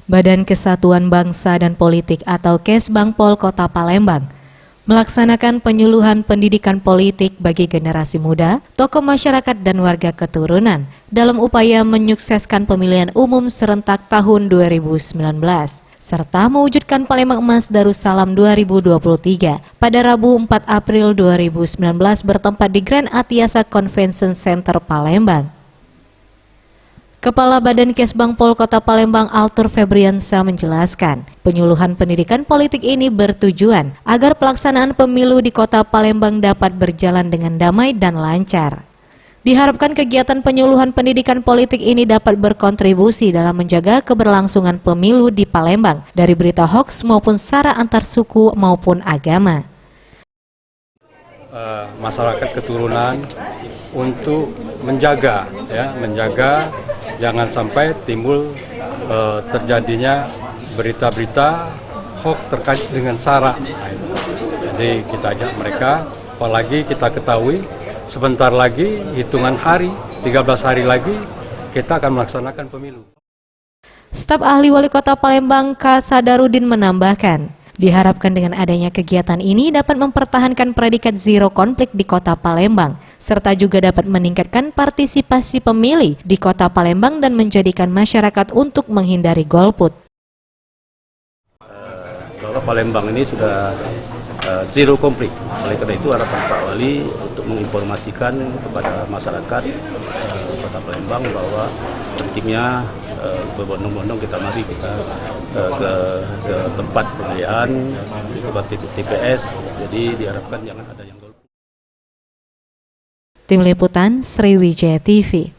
Badan Kesatuan Bangsa dan Politik atau Kesbangpol Kota Palembang melaksanakan penyuluhan pendidikan politik bagi generasi muda, tokoh masyarakat dan warga keturunan dalam upaya menyukseskan pemilihan umum serentak tahun 2019 serta mewujudkan Palembang Emas Darussalam 2023 pada Rabu 4 April 2019 bertempat di Grand Atiasa Convention Center Palembang. Kepala Badan Kesbangpol Kota Palembang Altur Febriansa menjelaskan, penyuluhan pendidikan politik ini bertujuan agar pelaksanaan pemilu di Kota Palembang dapat berjalan dengan damai dan lancar. Diharapkan kegiatan penyuluhan pendidikan politik ini dapat berkontribusi dalam menjaga keberlangsungan pemilu di Palembang dari berita hoaks maupun sara antar suku maupun agama. Masyarakat keturunan untuk menjaga jangan sampai timbul terjadinya berita-berita hoax terkait dengan sara. Jadi kita ajak mereka, apalagi kita ketahui sebentar lagi hitungan hari, 13 hari lagi kita akan melaksanakan pemilu. Staf Ahli Wali Kota Palembang K. Sadarudin menambahkan, diharapkan dengan adanya kegiatan ini dapat mempertahankan predikat zero konflik di Kota Palembang, serta juga dapat meningkatkan partisipasi pemilih di Kota Palembang dan menjadikan masyarakat untuk menghindari golput. Bahwa Palembang ini sudah zero konflik, oleh karena itu harapan Pak Wali untuk menginformasikan kepada masyarakat Kota Palembang bahwa pentingnya berbondong-bondong kita ke tempat pemilihan, di tempat TPS, jadi diharapkan jangan ada yang golput. Tim Liputan Sriwijaya TV.